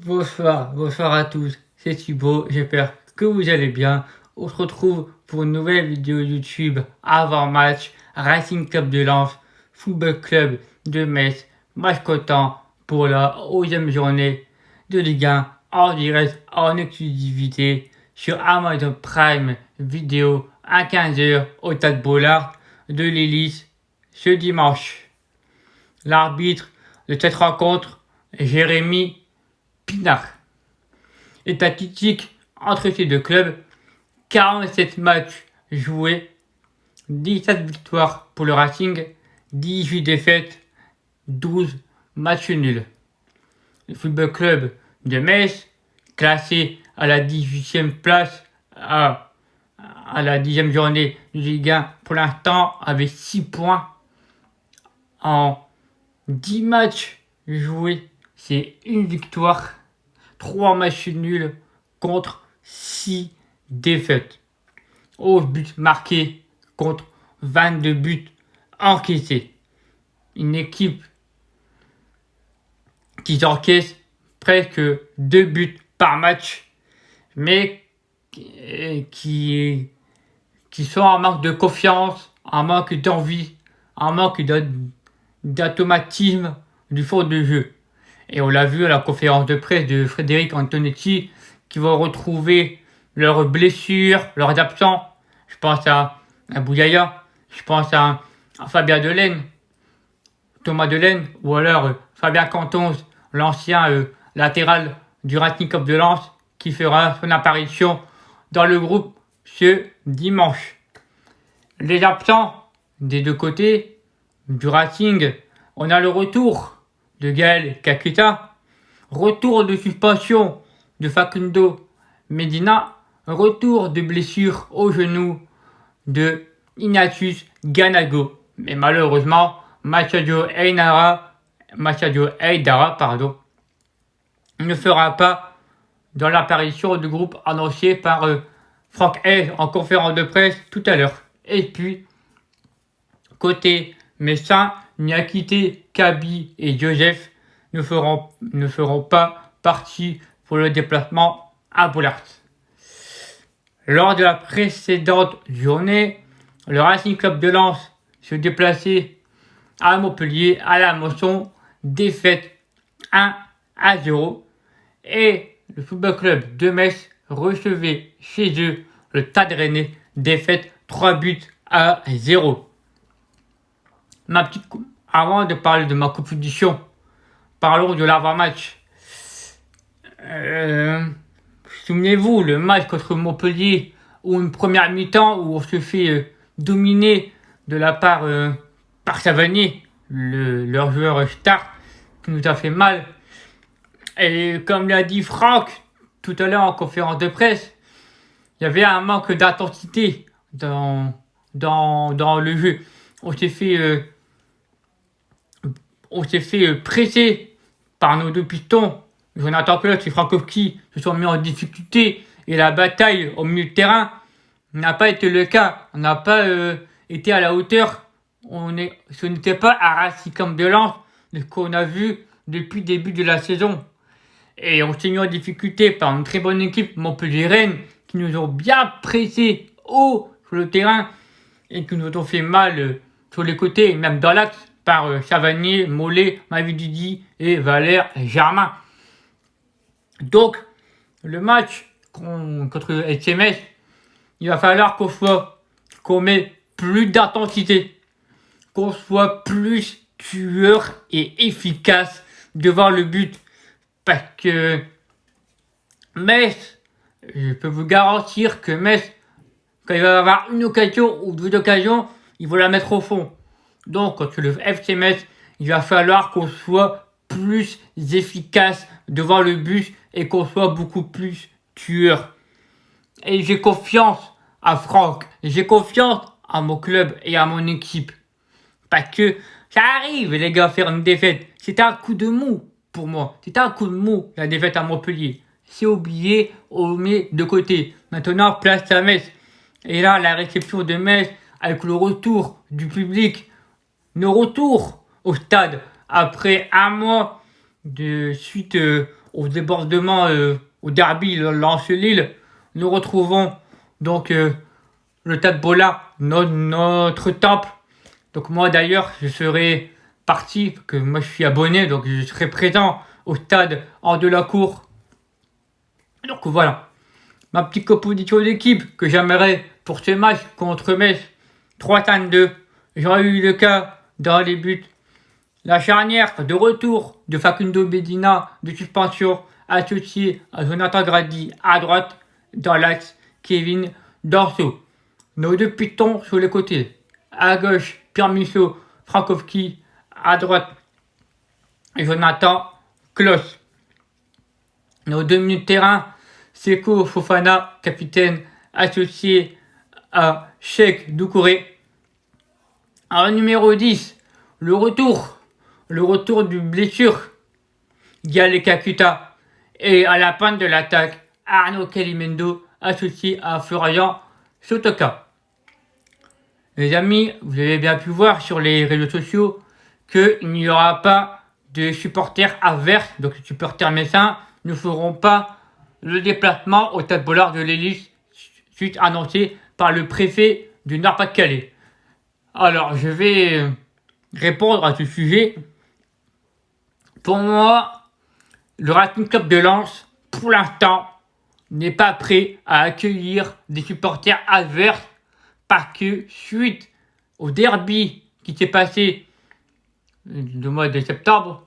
Bonsoir à tous, c'est Thibaut, j'espère que vous allez bien. On se retrouve pour une nouvelle vidéo YouTube avant match, Racing Club de Lens, Football Club de Metz, match cotant pour la 11e journée de Ligue 1 en direct, en exclusivité sur Amazon Prime Vidéo à 15h au Stade Bollaert de l'Hélice ce dimanche. L'arbitre de cette rencontre, Jérémy Pinard. Les statistiques entre ces deux clubs, 47 matchs joués, 17 victoires pour le Racing, 18 défaites, 12 matchs nuls. Le Football Club de Metz, classé à la 18e place à la 10e journée de Ligue 1, pour l'instant avait 6 points en 10 matchs joués. C'est une victoire, 3 matchs nuls contre 6 défaites. 11 buts marqués contre 22 buts encaissés. Une équipe qui encaisse presque 2 buts par match, mais qui sont en manque de confiance, en manque d'envie, en manque d'automatisme du fond de jeu. Et on l'a vu à la conférence de presse de Frédéric Antonetti, qui vont retrouver leurs blessures, leurs absents. Je pense à Bouyaya, je pense à Fabien Delaine, Thomas Delaine, ou alors Fabien Cantons, l'ancien latéral du Racing Club de Lens, qui fera son apparition dans le groupe ce dimanche. Les absents des deux côtés du Racing, on a le retour de Gaël Kakuta, retour de suspension de Facundo Medina, retour de blessure au genou de Ignatius Ganago. Mais malheureusement, Machadio Eidara, ne fera pas dans l'apparition du groupe annoncé par Franck Hez en conférence de presse tout à l'heure. Et puis, côté Messin, Niakité, Kaby et Joseph ne feront pas partie pour le déplacement à Bollaert. Lors de la précédente journée, le Racing Club de Lens se déplaçait à Montpellier, à la Mosson, défaite 1-0. Et le Football Club de Metz recevait chez eux le Stade Rennais, défaite 3-0. Avant de parler de ma compétition, parlons de l'avant-match. Souvenez-vous, le match contre Montpellier, où une première mi-temps où on se fait dominer de la part par Savanier, leur joueur star, qui nous a fait mal. Et comme l'a dit Franck tout à l'heure en conférence de presse, il y avait un manque d'intensité dans le jeu. On s'est fait presser par nos deux pistons. Jonathan Claude et Frankowski se sont mis en difficulté et la bataille au milieu de terrain n'a pas été le cas. On n'a pas été à la hauteur. Ce n'était pas à Racing Club de Lens ce qu'on a vu depuis le début de la saison. Et on s'est mis en difficulté par une très bonne équipe Montpellier-Rennes qui nous ont bien pressés haut sur le terrain et qui nous ont fait mal sur les côtés et même dans l'axe par Savanier, Mollet, Mavididi et Valère Germain. Donc, le match contre SMS, il va falloir qu'on met plus d'intensité, qu'on soit plus tueur et efficace devant le but. Parce que Metz, je peux vous garantir que Metz, quand il va avoir une occasion ou deux occasions, il va la mettre au fond. Donc, contre le FC Metz, il va falloir qu'on soit plus efficace devant le but et qu'on soit beaucoup plus tueur. Et j'ai confiance à Franck, j'ai confiance à mon club et à mon équipe. Parce que ça arrive, les gars, faire une défaite. C'était un coup de mou pour moi. C'était un coup de mou, la défaite à Montpellier. C'est oublié, on met de côté. Maintenant, place à Metz. Et là, la réception de Metz, avec le retour du public, le retour au stade, après un mois de suite au débordement au derby Lens-Lille, nous retrouvons donc le Tabbola, notre temple. Donc moi d'ailleurs, je serai parti, parce que moi je suis abonné, donc je serai présent au stade hors de la cour. Donc voilà, ma petite composition d'équipe que j'aimerais pour ce match contre Metz, 3-2. J'aurais eu le cas dans les buts. La charnière de retour de Facundo Medina de suspension associé à Jonathan Grady à droite, dans l'axe Kevin Danso. Nos deux pitons sur les côtés. À gauche, Pierre Michaud, Frankowski. À droite, Jonathan Klaus. Nos deux milieux de terrain, Seko Fofana, capitaine associé à Cheikh Doucouré. En numéro 10, le retour du blessure, Gaël Kakuta. Et à la pointe de l'attaque, Arnaud Calimendo, associé à Florian Sotoka. Les amis, vous avez bien pu voir sur les réseaux sociaux qu'il n'y aura pas de supporters adverses, donc les supporters messins ne feront pas le déplacement au Stade Bollaert de l'Hélice, suite annoncée par le préfet du Nord-Pas-de-Calais. Alors, je vais répondre à ce sujet. Pour moi, le Racing Club de Lens, pour l'instant, n'est pas prêt à accueillir des supporters adverses parce que suite au derby qui s'est passé le mois de septembre,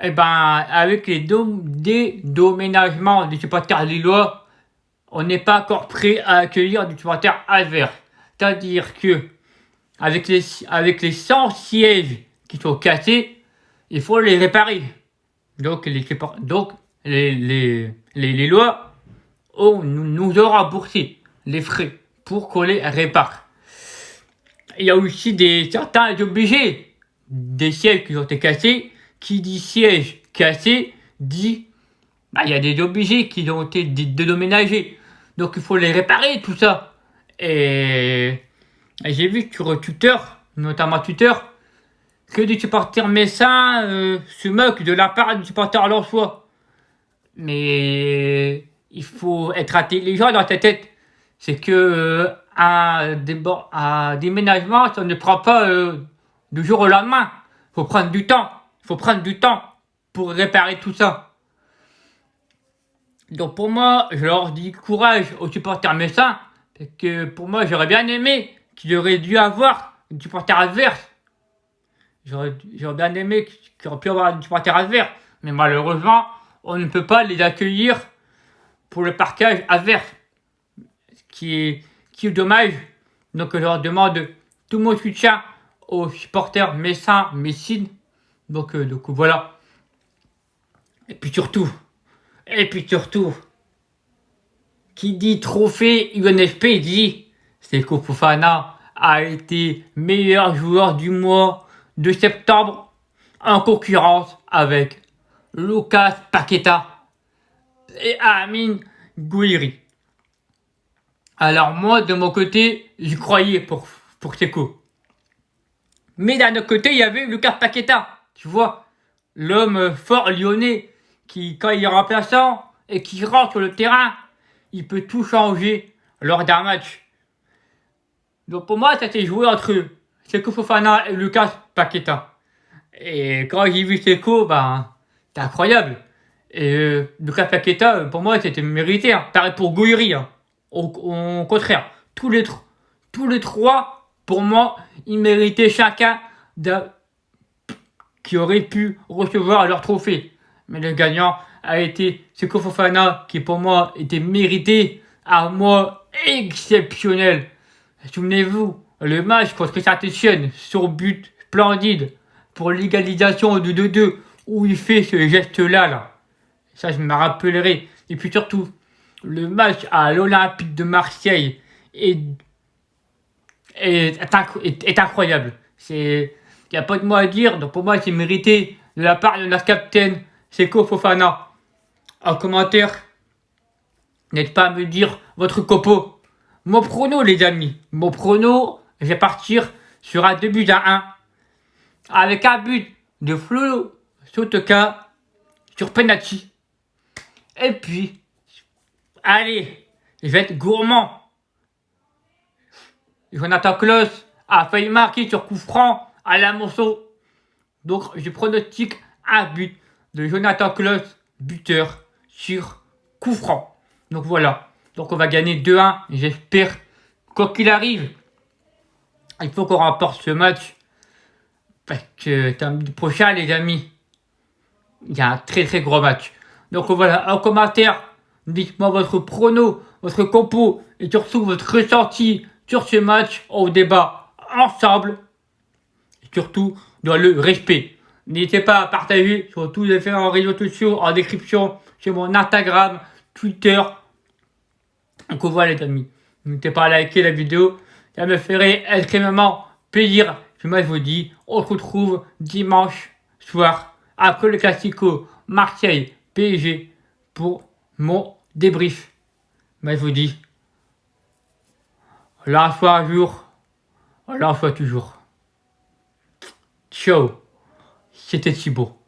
et avec les dédommagements des supporters lillois, on n'est pas encore prêt à accueillir des supporters adverses. C'est-à-dire que avec les 100 sièges qui sont cassés, il faut les réparer. Donc les Lillois nous ont remboursé les frais pour qu'on les répare. Il y a aussi certains obligés des sièges qui ont été cassés. Qui dit siège cassé dit il y a des obligés qui ont été dédommagés. Donc il faut les réparer tout ça. Et j'ai vu sur Twitter, notamment Twitter, que des supporters messins se moquent de la part du supporter lensois. Mais il faut être intelligent dans ta tête. C'est que un déménagement, ça ne prend pas du jour au lendemain. Il faut prendre du temps. Il faut prendre du temps pour réparer tout ça. Donc pour moi, je leur dis courage aux supporters messins. Parce que pour moi, j'aurais bien aimé qu'il aurait dû avoir des supporters adverses. J'aurais bien aimé qu'il aurait pu avoir des supporters adverses. Mais malheureusement, on ne peut pas les accueillir pour le parquage adverse. Ce qui est dommage. Donc je leur demande tout mon soutien aux supporters messins, messines. Donc voilà. Et puis surtout, qui dit trophée UNFP dit Seko Fofana a été meilleur joueur du mois de septembre en concurrence avec Lucas Paqueta et Amine Gouiri. Alors moi, de mon côté, j'y croyais pour Seko. Mais d'un autre côté, il y avait Lucas Paqueta. Tu vois, l'homme fort lyonnais qui, quand il est remplaçant et qui rentre sur le terrain, il peut tout changer lors d'un match. Donc pour moi, ça s'est joué entre Seko Fofana et Lucas Paqueta. Et quand j'ai vu Seko, c'était incroyable. Et Lucas Paqueta, pour moi, c'était mérité. Pareil pour Gouiri. Au contraire, tous les trois, pour moi, ils méritaient chacun qui aurait pu recevoir leur trophée. Mais le gagnant a été Seko Fofana, qui pour moi était mérité, à moi exceptionnel. Souvenez-vous, le match contre Saint-Etienne, sur but splendide, pour l'égalisation de 2-2, où il fait ce geste-là. Là. Ça, je me rappellerai. Et puis surtout, le match à l'Olympique de Marseille est incroyable. Il n'y a pas de mot à dire. Donc pour moi, c'est mérité de la part de notre capitaine Seko Fofana. En commentaire, n'hésitez pas à me dire votre copo. Mon prono, les amis. Mon prono, je vais partir sur un 2-1. Avec un but de Flo Sotoka sur penalty. Et puis, allez, je vais être gourmand. Jonathan Klaus a failli marquer sur coup franc à la Monceau. Donc, je pronostique un but de Jonathan Klaus, buteur, sur coup franc. Donc voilà. Donc on va gagner 2-1. J'espère. Quoi qu'il arrive, il faut qu'on remporte ce match. Parce que samedi prochain, les amis, il y a un très très gros match. Donc voilà, en commentaire, dites-moi votre prono, votre compo et surtout votre ressenti sur ce match. On débat ensemble. Et surtout dans le respect. N'hésitez pas à partager sur tous les différents réseaux sociaux en description, sur mon Instagram, Twitter. Donc voilà les amis. N'hésitez pas à liker la vidéo. Ça me ferait extrêmement plaisir. Puis moi je vous dis, on se retrouve dimanche soir après le Classico Marseille PSG pour mon débrief. Moi je vous dis, la fois un jour, la fois toujours. Ciao. C'était si beau.